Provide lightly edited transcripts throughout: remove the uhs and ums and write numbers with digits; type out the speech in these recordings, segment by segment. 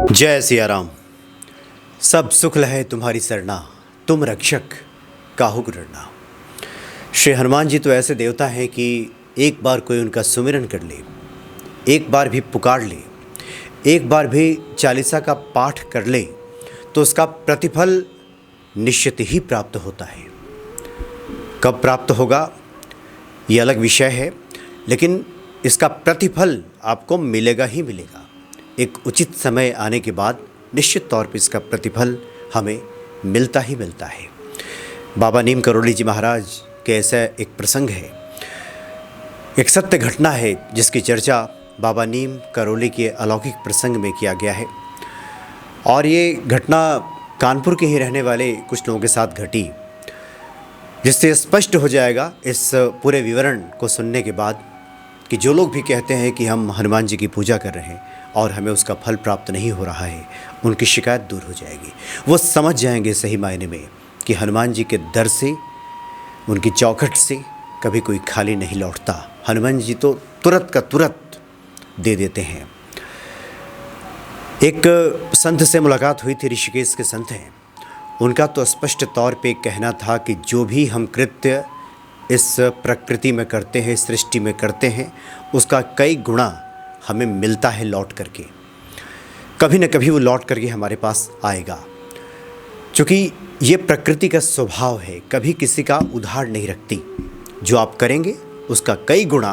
जय सिया राम। सब सुख लहे तुम्हारी सरना, तुम रक्षक काहू गुरना। श्री हनुमान जी तो ऐसे देवता हैं कि एक बार कोई उनका सुमिरन कर ले, एक बार भी पुकार ले, एक बार भी चालीसा का पाठ कर ले तो उसका प्रतिफल निश्चित ही प्राप्त होता है। कब प्राप्त होगा ये अलग विषय है, लेकिन इसका प्रतिफल आपको मिलेगा ही मिलेगा। एक उचित समय आने के बाद निश्चित तौर पर इसका प्रतिफल हमें मिलता ही मिलता है। बाबा नीम करोली जी महाराज के ऐसा एक प्रसंग है, एक सत्य घटना है जिसकी चर्चा बाबा नीम करोली के अलौकिक प्रसंग में किया गया है। और ये घटना कानपुर के ही रहने वाले कुछ लोगों के साथ घटी, जिससे स्पष्ट हो जाएगा इस पूरे विवरण को सुनने के बाद कि जो लोग भी कहते हैं कि हम हनुमान जी की पूजा कर रहे हैं और हमें उसका फल प्राप्त नहीं हो रहा है, उनकी शिकायत दूर हो जाएगी। वो समझ जाएंगे सही मायने में कि हनुमान जी के दर से, उनकी चौखट से कभी कोई खाली नहीं लौटता। हनुमान जी तो तुरंत का तुरंत दे देते हैं। एक संत से मुलाकात हुई थी, ऋषिकेश के संत हैं। उनका तो स्पष्ट तौर पे कहना था कि जो भी हम कृत्य इस प्रकृति में करते हैं, सृष्टि में करते हैं, उसका कई गुणा हमें मिलता है लौट करके। कभी न कभी वो लौट करके हमारे पास आएगा, क्योंकि ये प्रकृति का स्वभाव है, कभी किसी का उधार नहीं रखती। जो आप करेंगे उसका कई गुणा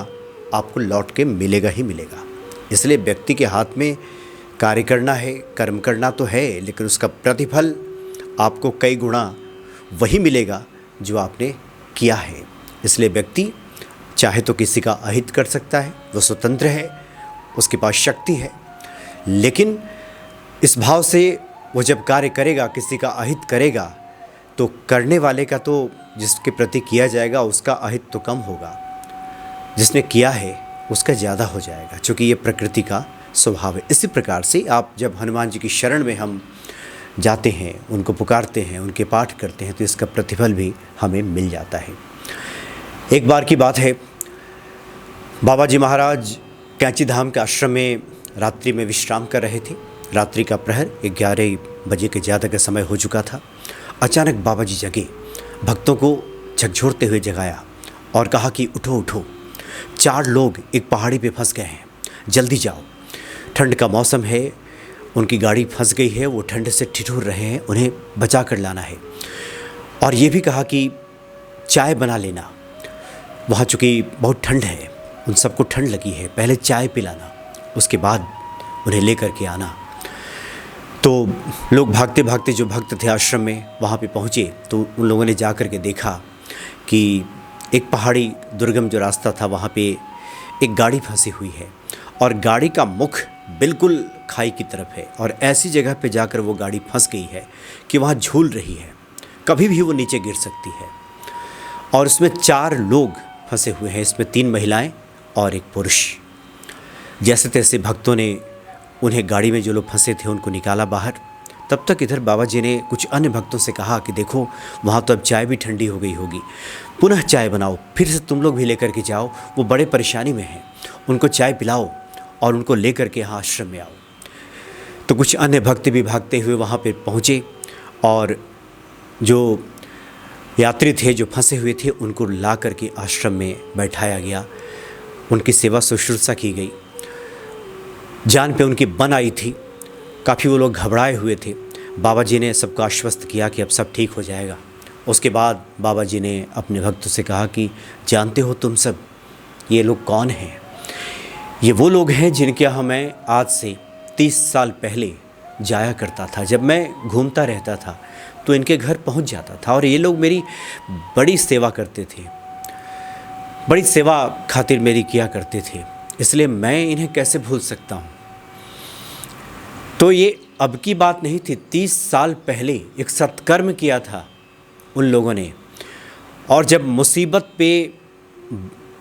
आपको लौट के मिलेगा ही मिलेगा। इसलिए व्यक्ति के हाथ में कार्य करना है, कर्म करना तो है, लेकिन उसका प्रतिफल आपको कई गुणा वही मिलेगा जो आपने किया है। इसलिए व्यक्ति चाहे तो किसी का अहित कर सकता है, वो स्वतंत्र है, उसके पास शक्ति है, लेकिन इस भाव से वो जब कार्य करेगा, किसी का अहित करेगा, तो करने वाले का तो जिसके प्रति किया जाएगा उसका अहित तो कम होगा, जिसने किया है उसका ज़्यादा हो जाएगा, क्योंकि ये प्रकृति का स्वभाव है। इसी प्रकार से आप जब हनुमान जी की शरण में हम जाते हैं, उनको पुकारते हैं, उनके पाठ करते हैं, तो इसका प्रतिफल भी हमें मिल जाता है। एक बार की बात है, बाबा जी महाराज कैंची धाम के आश्रम में रात्रि में विश्राम कर रहे थे। रात्रि का प्रहर 11 बजे के ज़्यादा का समय हो चुका था। अचानक बाबा जी जगे, भक्तों को झकझोरते हुए जगाया और कहा कि उठो उठो, 4 लोग एक पहाड़ी पे फंस गए हैं, जल्दी जाओ। ठंड का मौसम है, उनकी गाड़ी फंस गई है, वो ठंड से ठिठुर रहे हैं, उन्हें बचा कर लाना है। और ये भी कहा कि चाय बना लेना, वहाँ चूँकि बहुत ठंड है, उन सबको ठंड लगी है, पहले चाय पिलाना, उसके बाद उन्हें लेकर के आना। तो लोग भागते भागते, जो भक्त थे आश्रम में, वहाँ पे पहुँचे तो उन लोगों ने जा कर के देखा कि एक पहाड़ी दुर्गम जो रास्ता था, वहाँ पे एक गाड़ी फंसी हुई है और गाड़ी का मुख बिल्कुल खाई की तरफ है, और ऐसी जगह पे जाकर वो गाड़ी फंस गई है कि वहाँ झूल रही है, कभी भी वो नीचे गिर सकती है। और उसमें 4 लोग फंसे हुए हैं, इसमें 3 महिलाएं और एक पुरुष। जैसे तैसे भक्तों ने उन्हें, गाड़ी में जो लोग फंसे थे, उनको निकाला बाहर। तब तक इधर बाबा जी ने कुछ अन्य भक्तों से कहा कि देखो, वहाँ तो अब चाय भी ठंडी हो गई होगी, पुनः चाय बनाओ, फिर से तुम लोग भी लेकर के जाओ, वो बड़े परेशानी में हैं, उनको चाय पिलाओ और उनको लेकर के यहाँ आश्रम में आओ। तो कुछ अन्य भक्त भी भागते हुए वहाँ पर पहुँचे और जो यात्री थे, जो फंसे हुए थे, उनको ला करके आश्रम में बैठाया गया, उनकी सेवा शुश्रूषा की गई। जान पे उनकी बन आई थी, काफ़ी वो लोग घबराए हुए थे। बाबा जी ने सबको आश्वस्त किया कि अब सब ठीक हो जाएगा। उसके बाद बाबा जी ने अपने भक्तों से कहा कि जानते हो तुम सब ये लोग कौन हैं? ये वो लोग हैं जिनके यहाँ मैं आज से 30 साल पहले जाया करता था। जब मैं घूमता रहता था तो इनके घर पहुंच जाता था और ये लोग मेरी बड़ी सेवा करते थे, बड़ी सेवा खातिर मेरी किया करते थे, इसलिए मैं इन्हें कैसे भूल सकता हूं। तो ये अब की बात नहीं थी, 30 साल पहले एक सत्कर्म किया था उन लोगों ने, और जब मुसीबत पे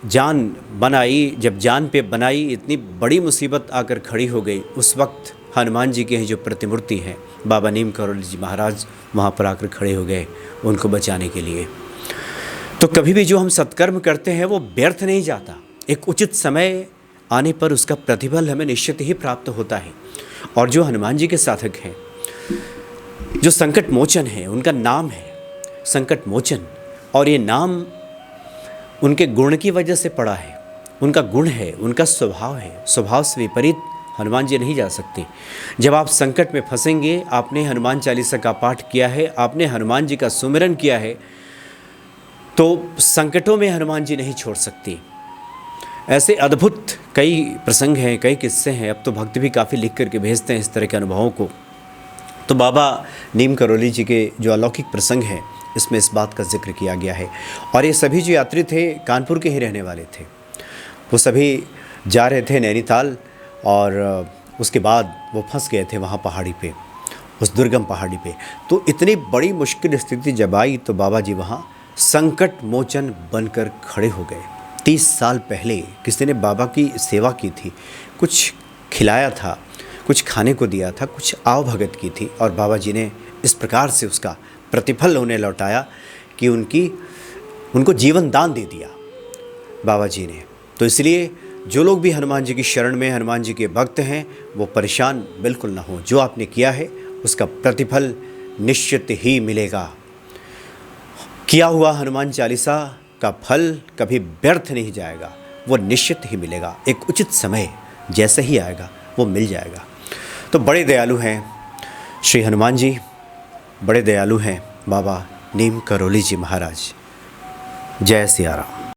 जान बनाई, जब जान पे बनाई, इतनी बड़ी मुसीबत आकर खड़ी हो गई, उस वक्त हनुमान जी के जो प्रतिमूर्ति हैं, बाबा नीम करोली जी महाराज, वहाँ पर आकर खड़े हो गए उनको बचाने के लिए। तो कभी भी जो हम सत्कर्म करते हैं वो व्यर्थ नहीं जाता, एक उचित समय आने पर उसका प्रतिफल हमें निश्चित ही प्राप्त होता है। और जो हनुमान जी के साधक हैं, जो संकट मोचन है, उनका नाम है संकट मोचन, और ये नाम उनके गुण की वजह से पड़ा है। उनका गुण है, उनका स्वभाव है, स्वभाव से विपरीत हनुमान जी नहीं जा सकते। जब आप संकट में फंसेंगे, आपने हनुमान चालीसा का पाठ किया है, आपने हनुमान जी का सुमिरन किया है, तो संकटों में हनुमान जी नहीं छोड़ सकती। ऐसे अद्भुत कई प्रसंग हैं, कई किस्से हैं। अब तो भक्त भी काफ़ी लिख करके भेजते हैं इस तरह के अनुभवों को। तो बाबा नीम करौली जी के जो अलौकिक प्रसंग हैं, इसमें इस बात का जिक्र किया गया है। और ये सभी जो यात्री थे कानपुर के ही रहने वाले थे। वो सभी जा रहे थे नैनीताल, और उसके बाद वो फंस गए थे वहाँ पहाड़ी पे, उस दुर्गम पहाड़ी पे। तो इतनी बड़ी मुश्किल स्थिति जब आई तो बाबा जी वहाँ संकट मोचन बनकर खड़े हो गए। 30 साल पहले किसी ने बाबा की सेवा की थी, कुछ खिलाया था, कुछ खाने को दिया था, कुछ आव भगत की थी, और बाबा जी ने इस प्रकार से उसका प्रतिफल उन्हें लौटाया कि उनको जीवन दान दे दिया बाबा जी ने। तो इसलिए जो लोग भी हनुमान जी की शरण में, हनुमान जी के भक्त हैं, वो परेशान बिल्कुल ना हो। जो आपने किया है उसका प्रतिफल निश्चित ही मिलेगा। किया हुआ हनुमान चालीसा का फल कभी व्यर्थ नहीं जाएगा, वो निश्चित ही मिलेगा। एक उचित समय जैसे ही आएगा वो मिल जाएगा। तो बड़े दयालु हैं श्री हनुमान जी, बड़े दयालु हैं बाबा नीम करौली जी महाराज। जय सिया राम।